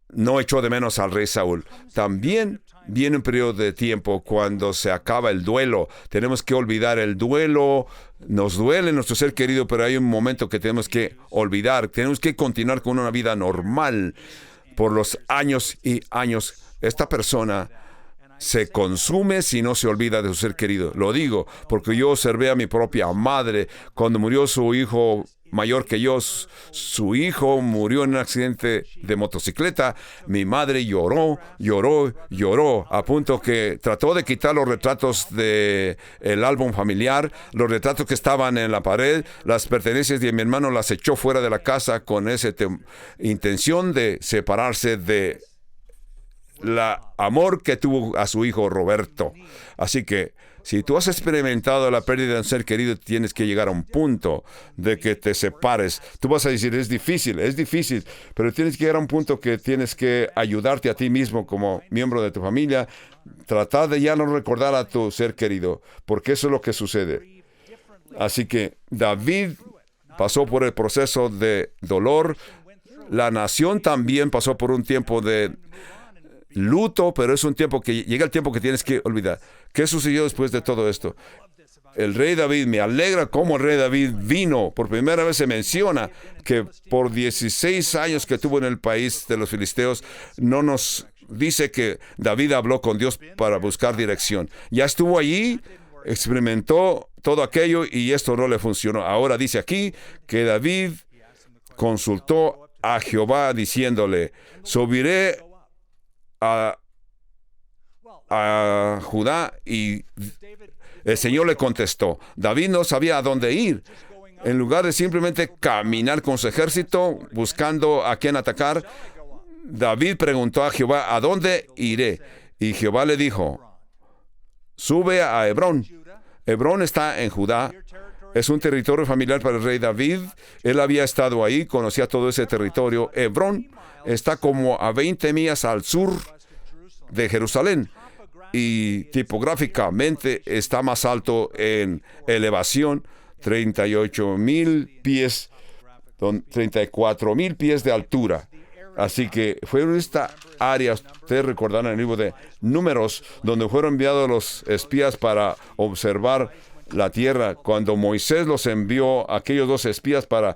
no echó de menos al rey Saúl. También viene un periodo de tiempo cuando se acaba el duelo. Tenemos que olvidar el duelo. Nos duele nuestro ser querido, pero hay un momento que tenemos que olvidar. Tenemos que continuar con una vida normal. Por los años y años, esta persona se consume si no se olvida de su ser querido. Lo digo porque yo observé a mi propia madre cuando murió su hijo mayor que yo. Su hijo murió en un accidente de motocicleta. Mi madre lloró, a punto que trató de quitar los retratos del álbum familiar, los retratos que estaban en la pared, las pertenencias de mi hermano las echó fuera de la casa con esa intención de separarse de la amor que tuvo a su hijo Roberto. Así que si tú has experimentado la pérdida de un ser querido, tienes que llegar a un punto de que te separes. Tú vas a decir, es difícil, pero tienes que llegar a un punto que tienes que ayudarte a ti mismo como miembro de tu familia, tratar de ya no recordar a tu ser querido, porque eso es lo que sucede. Así que David pasó por el proceso de dolor. La nación también pasó por un tiempo de luto, pero es un tiempo que llega el tiempo que tienes que olvidar. ¿Qué sucedió después de todo esto? El rey David, me alegra cómo el rey David vino. Por primera vez se menciona que por 16 años que tuvo en el país de los filisteos, no nos dice que David habló con Dios para buscar dirección. Ya estuvo allí, experimentó todo aquello y esto no le funcionó. Ahora dice aquí que David consultó a Jehová diciéndole, subiré a Judá, y el Señor le contestó. David no sabía a dónde ir. En lugar de simplemente caminar con su ejército buscando a quién atacar, David preguntó a Jehová, ¿a dónde iré? Y Jehová le dijo, sube a Hebrón. Hebrón está en Judá. Es un territorio familiar para el rey David. Él había estado ahí, conocía todo ese territorio. Hebrón está como a 20 millas al sur de Jerusalén y tipográficamente está más alto en elevación, 38,000 pies, 34,000 pies de altura. Así que fue en esta área, ustedes recordarán el libro de Números, donde fueron enviados los espías para observar la tierra. Cuando Moisés los envió, aquellos 2 espías, para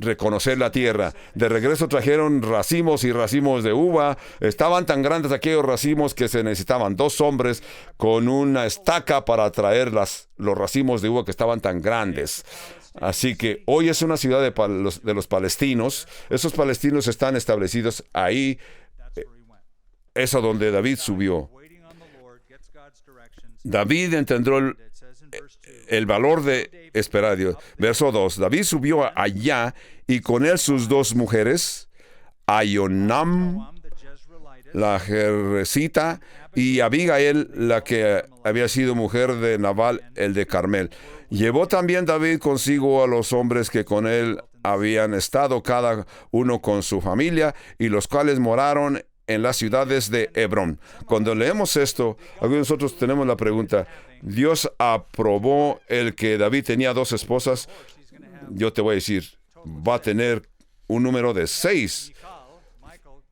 reconocer la tierra, de regreso trajeron racimos y racimos de uva. Estaban tan grandes aquellos racimos que se necesitaban 2 hombres con una estaca para traer los racimos de uva que estaban tan grandes. Así que hoy es una ciudad de los palestinos. Esos palestinos están establecidos ahí. Es a donde David subió. David entendió el valor de esperar a Dios. Verso 2. David subió allá y con él sus 2 mujeres, Ahinoam, la Jerezita, y Abigail, la que había sido mujer de Nabal, el de Carmel. Llevó también David consigo a los hombres que con él habían estado, cada uno con su familia, y los cuales moraron en las ciudades de Hebrón. Cuando leemos esto, algunos de nosotros tenemos la pregunta, ¿Dios aprobó el que David tenía 2 esposas? Yo te voy a decir, va a tener un número de 6.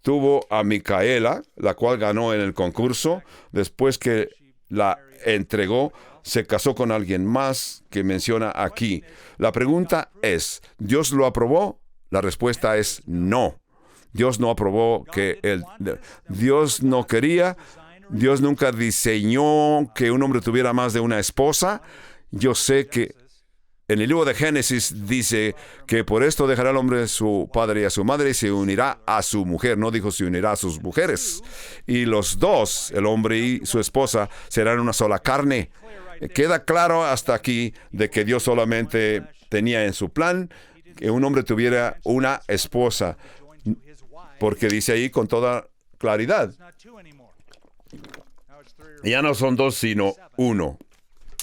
Tuvo a Micaela, la cual ganó en el concurso. Después que la entregó, se casó con alguien más que menciona aquí. La pregunta es, ¿Dios lo aprobó? La respuesta es no. Dios no aprobó Dios no quería, Dios nunca diseñó que un hombre tuviera más de una esposa. Yo sé que en el libro de Génesis dice que por esto dejará el hombre a su padre y a su madre y se unirá a su mujer. No dijo se unirá a sus mujeres. Y los dos, el hombre y su esposa, serán una sola carne. Queda claro hasta aquí de que Dios solamente tenía en su plan que un hombre tuviera una esposa, porque dice ahí con toda claridad. Ya no son 2, sino 1.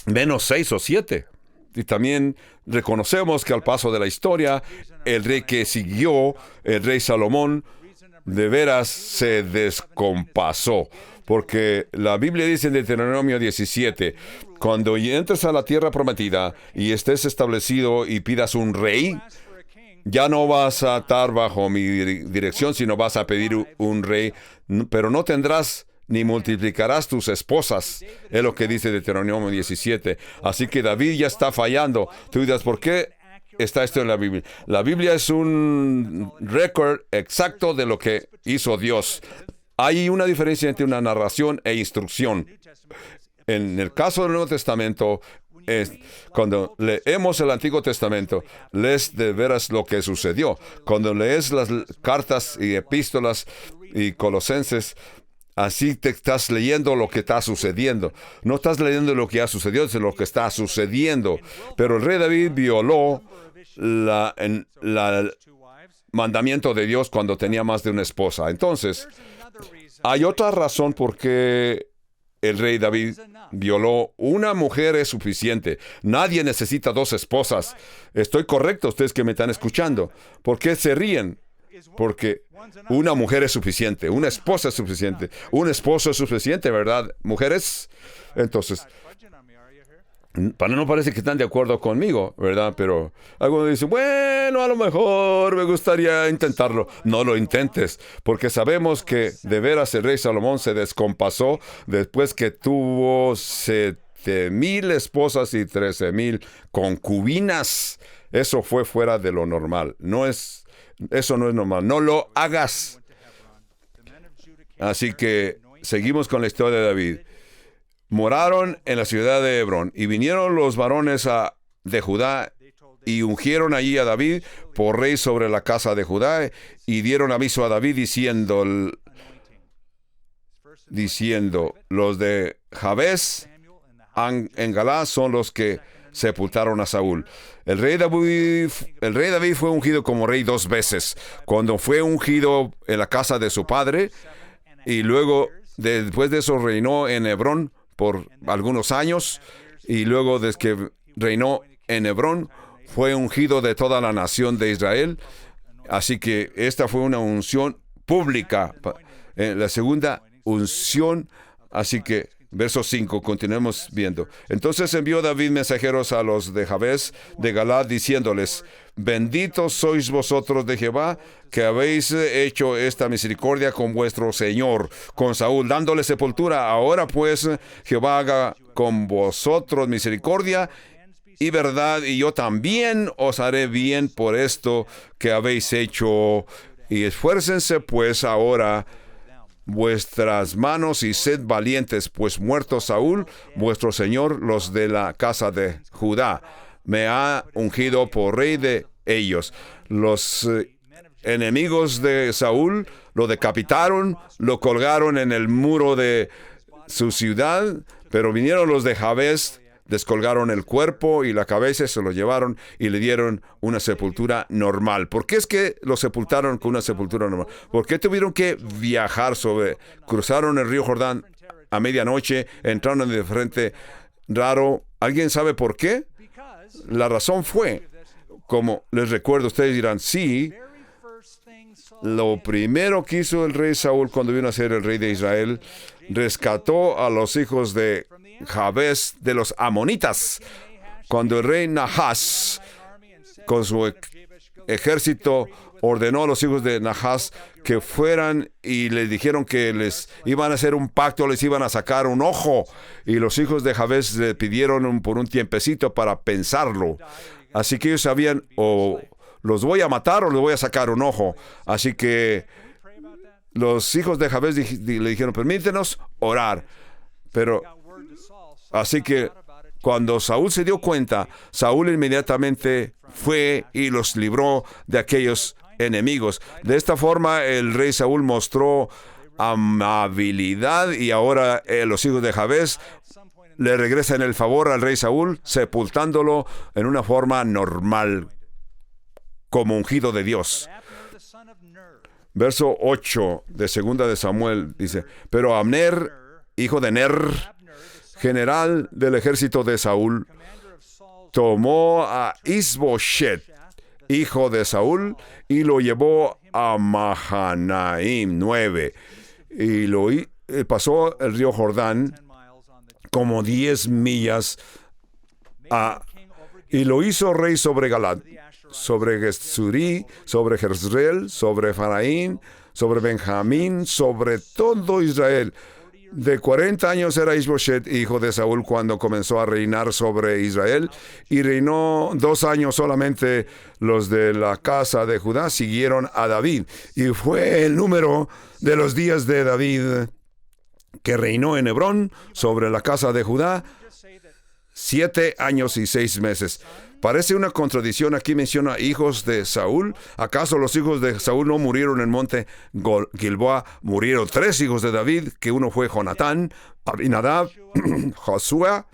Menos 6 o 7. Y también reconocemos que al paso de la historia, el rey que siguió, el rey Salomón, de veras se descompasó. Porque la Biblia dice en Deuteronomio 17, cuando entres a la tierra prometida y estés establecido y pidas un rey, ya no vas a estar bajo mi dirección, sino vas a pedir un rey, pero no tendrás ni multiplicarás tus esposas. Es lo que dice Deuteronomio 17. Así que David ya está fallando. Tú dirás, ¿por qué está esto en la Biblia? La Biblia es un récord exacto de lo que hizo Dios. Hay una diferencia entre una narración e instrucción. En el caso del Nuevo Testamento, cuando leemos el Antiguo Testamento, lees de veras lo que sucedió. Cuando lees las cartas y epístolas y Colosenses, así te estás leyendo lo que está sucediendo. No estás leyendo lo que ha sucedido, sino lo que está sucediendo. Pero el rey David violó el mandamiento de Dios cuando tenía más de una esposa. Entonces, hay otra razón por qué el rey David violó. Una mujer es suficiente. Nadie necesita 2 esposas. Estoy correcto, ustedes que me están escuchando. ¿Por qué se ríen? Porque una mujer es suficiente, una esposa es suficiente, un esposo es suficiente, ¿verdad, mujeres? Entonces, no parece que están de acuerdo conmigo, ¿verdad? Pero algunos dicen, bueno, a lo mejor me gustaría intentarlo. No lo intentes, porque sabemos que de veras el rey Salomón se descompasó después que tuvo 7,000 esposas y 13,000 concubinas. Eso fue fuera de lo normal. Eso no es normal. No lo hagas. Así que seguimos con la historia de David. Moraron en la ciudad de Hebrón y vinieron los varones de Judá y ungieron allí a David por rey sobre la casa de Judá y dieron aviso a David diciendo, los de Jabes en Galá son los que sepultaron a Saúl. El rey David fue ungido como rey 2 veces. Cuando fue ungido en la casa de su padre y luego después de eso reinó en Hebrón por algunos años y luego desde que reinó en Hebrón fue ungido de toda la nación de Israel. Así que esta fue una unción pública. La segunda unción, así que verso 5, continuemos viendo. Entonces envió David mensajeros a los de Jabes de Galaad, diciéndoles, benditos sois vosotros de Jehová, que habéis hecho esta misericordia con vuestro Señor, con Saúl, dándole sepultura. Ahora pues, Jehová haga con vosotros misericordia y verdad, y yo también os haré bien por esto que habéis hecho. Y esfuércense pues ahora vuestras manos y sed valientes, pues muerto Saúl, vuestro señor, los de la casa de Judá me ha ungido por rey de ellos. Los enemigos de Saúl lo decapitaron, lo colgaron en el muro de su ciudad, pero vinieron los de Jabes, descolgaron el cuerpo y la cabeza, se lo llevaron y le dieron una sepultura normal. ¿Por qué es que lo sepultaron con una sepultura normal? ¿Por qué tuvieron que viajar cruzaron el río Jordán a medianoche, entraron de frente raro? ¿Alguien sabe por qué? La razón fue, como les recuerdo, ustedes dirán, sí, Lo primero que hizo el rey Saúl cuando vino a ser el rey de Israel, rescató a los hijos de Jabes de los amonitas. Cuando el rey Nahas, con su ejército, ordenó a los hijos de Nahas que fueran y les dijeron que les iban a hacer un pacto, les iban a sacar un ojo. Y los hijos de Jabes le pidieron por un tiempecito para pensarlo. Así que ellos sabían, o los voy a matar o les voy a sacar un ojo. Así que los hijos de Jabes le dijeron, permítenos orar. Pero, así que cuando Saúl se dio cuenta, Saúl inmediatamente fue y los libró de aquellos enemigos. De esta forma, el rey Saúl mostró amabilidad y ahora los hijos de Jabes le regresan el favor al rey Saúl, sepultándolo en una forma normal, como ungido de Dios. Verso 8 de 2 de Samuel dice, pero Abner, hijo de Ner, general del ejército de Saúl, tomó a Isboset, hijo de Saúl, y lo llevó a Mahanaim 9. Y pasó el río Jordán como 10 millas y lo hizo rey sobre Galad, sobre Getsurí, sobre Jezreel, sobre Efraín, sobre Benjamín, sobre todo Israel. De 40 años era Isboset, hijo de Saúl, cuando comenzó a reinar sobre Israel, y reinó 2 años solamente. Los de la casa de Judá siguieron a David, y fue el número de los días de David que reinó en Hebrón sobre la casa de Judá 7 años y 6 meses. Parece una contradicción. Aquí menciona hijos de Saúl. ¿Acaso los hijos de Saúl no murieron en el monte Gilboa? Murieron 3 hijos de David, que uno fue Jonatán, Abinadab, Josué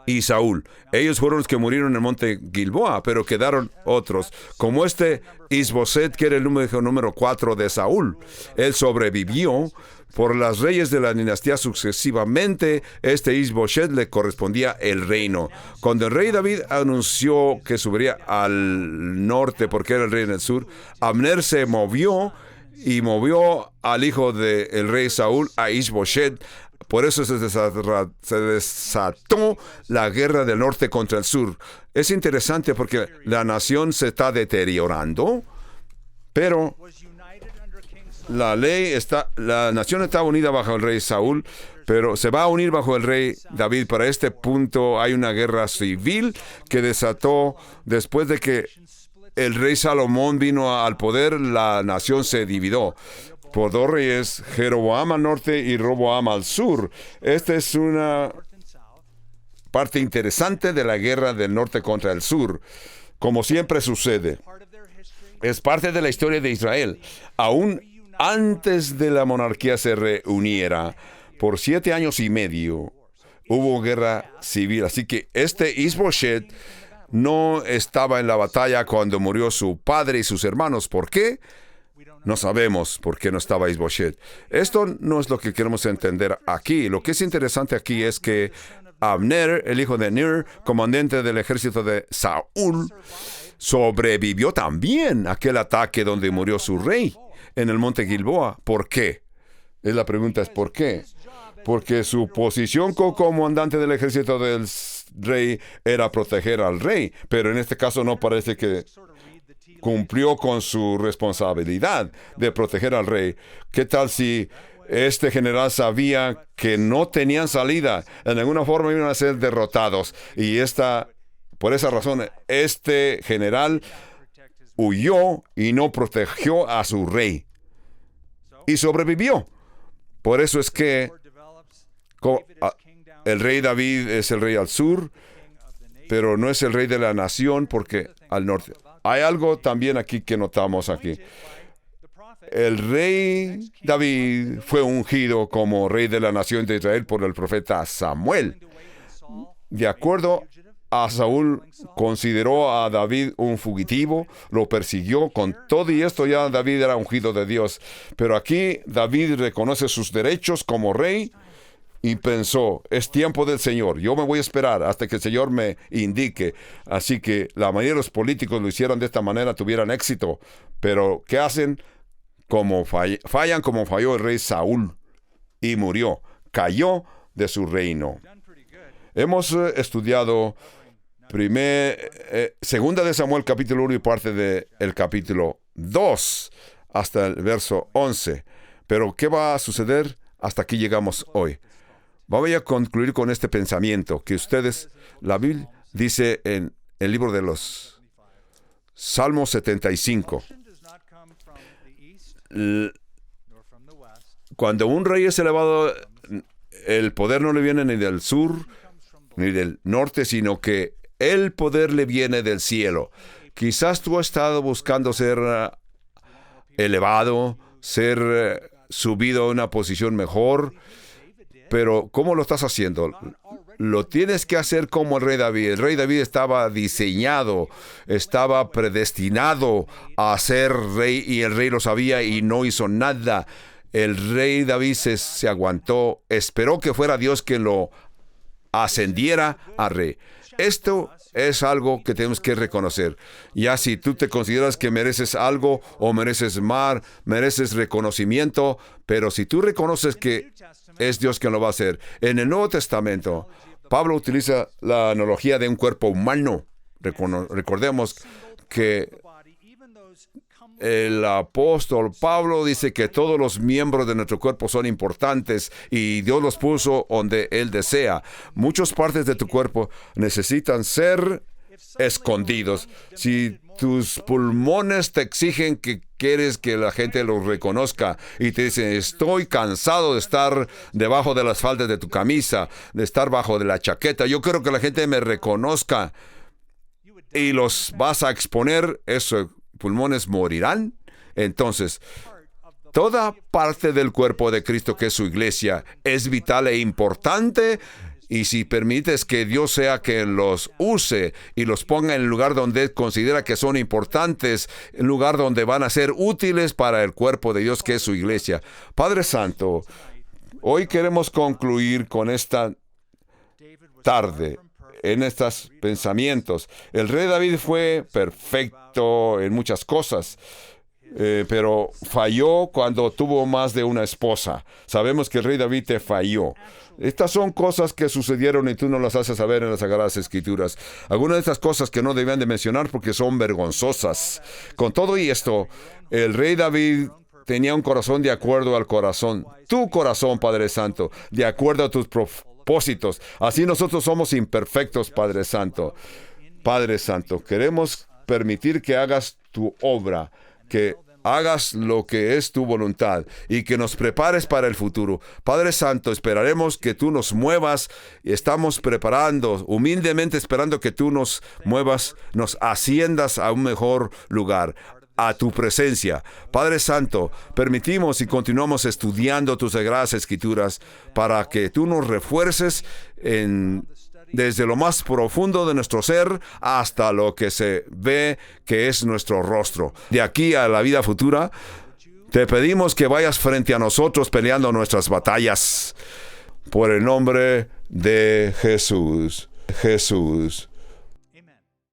y Saúl. Ellos fueron los que murieron en el monte Gilboa, pero quedaron otros, como Isboset, que era el número 4 de Saúl. Él sobrevivió por las reyes de la dinastía sucesivamente. Isboset le correspondía el reino. Cuando el rey David anunció que subiría al norte porque era el rey en el sur, Abner se movió y movió al hijo del rey Saúl, a Isboset. Por eso se desató la guerra del norte contra el sur. Es interesante porque la nación se está deteriorando, pero la nación está unida bajo el rey Saúl, pero se va a unir bajo el rey David. Para este punto hay una guerra civil que desató después de que el rey Salomón vino al poder. La nación se dividió por 2 reyes, Jeroboam al norte y Roboam al sur. Esta es una parte interesante de la guerra del norte contra el sur. Como siempre sucede, es parte de la historia de Israel. Aún antes de la monarquía se reuniera, por 7 años y medio, hubo guerra civil. Así que Isboset no estaba en la batalla cuando murió su padre y sus hermanos. ¿Por qué? No sabemos por qué no estaba Isboset. Esto no es lo que queremos entender aquí. Lo que es interesante aquí es que Abner, el hijo de Ner, comandante del ejército de Saúl, sobrevivió también a aquel ataque donde murió su rey en el monte Gilboa. ¿Por qué? La pregunta es ¿por qué? Porque su posición como comandante del ejército del rey era proteger al rey, pero en este caso no parece que cumplió con su responsabilidad de proteger al rey. ¿Qué tal si este general sabía que no tenían salida? En alguna forma iban a ser derrotados. Y por esa razón, este general huyó y no protegió a su rey. Y sobrevivió. Por eso es que el rey David es el rey al sur, pero no es el rey de la nación porque al norte. Hay algo también aquí que notamos aquí. El rey David fue ungido como rey de la nación de Israel por el profeta Samuel. De acuerdo a Saúl, consideró a David un fugitivo, lo persiguió. Con todo y esto ya David era ungido de Dios. Pero aquí David reconoce sus derechos como rey y pensó, es tiempo del Señor, yo me voy a esperar hasta que el Señor me indique. Así que la mayoría de los políticos lo hicieron de esta manera, tuvieran éxito. Pero, ¿qué hacen? Como fallan como falló el rey Saúl y murió, cayó de su reino. Hemos estudiado segunda de Samuel capítulo 1 y parte del capítulo 2 hasta el verso 11. Pero, ¿qué va a suceder? Hasta aquí llegamos hoy. Voy a concluir con este pensamiento que la Biblia dice en el libro de los Salmos 75. Cuando un rey es elevado, el poder no le viene ni del sur ni del norte, sino que el poder le viene del cielo. Quizás tú has estado buscando ser elevado, ser subido a una posición mejor, pero ¿cómo lo estás haciendo? Lo tienes que hacer como el rey David. El rey David estaba diseñado, estaba predestinado a ser rey, y el rey lo sabía y no hizo nada. El rey David se aguantó, esperó que fuera Dios quien lo ascendiera a rey. Esto es algo que tenemos que reconocer. Ya si tú te consideras que mereces algo o mereces más, mereces reconocimiento, pero si tú reconoces que es Dios quien lo va a hacer. En el Nuevo Testamento, Pablo utiliza la analogía de un cuerpo humano. Recordemos que el apóstol Pablo dice que todos los miembros de nuestro cuerpo son importantes y Dios los puso donde Él desea. Muchas partes de tu cuerpo necesitan ser escondidos. Si tus pulmones te exigen que quieres que la gente los reconozca y te dicen, estoy cansado de estar debajo de las faldas de tu camisa, de estar bajo de la chaqueta, yo quiero que la gente me reconozca, y los vas a exponer, esos pulmones morirán. Entonces, toda parte del cuerpo de Cristo, que es su iglesia, es vital e importante. Y si permites que Dios sea quien los use y los ponga en el lugar donde Él considera que son importantes, en el lugar donde van a ser útiles para el cuerpo de Dios, que es su iglesia. Padre Santo, hoy queremos concluir con esta tarde en estos pensamientos. El rey David fue perfecto en muchas cosas, pero falló cuando tuvo más de una esposa. Sabemos que el rey David te falló. Estas son cosas que sucedieron y tú no las haces saber en las Sagradas Escrituras. Algunas de estas cosas que no debían de mencionar porque son vergonzosas. Con todo y esto, el rey David tenía un corazón de acuerdo al corazón. Tu corazón, Padre Santo, de acuerdo a tus propósitos. Así nosotros somos imperfectos, Padre Santo. Padre Santo, queremos permitir que hagas tu obra, que hagas lo que es tu voluntad y que nos prepares para el futuro. Padre Santo, esperaremos que tú nos muevas y estamos preparando, humildemente esperando que tú nos muevas, nos asciendas a un mejor lugar, a tu presencia. Padre Santo, permitimos y continuamos estudiando tus Sagradas Escrituras para que tú nos refuerces desde lo más profundo de nuestro ser hasta lo que se ve que es nuestro rostro. De aquí a la vida futura, te pedimos que vayas frente a nosotros peleando nuestras batallas. Por el nombre de Jesús. Jesús.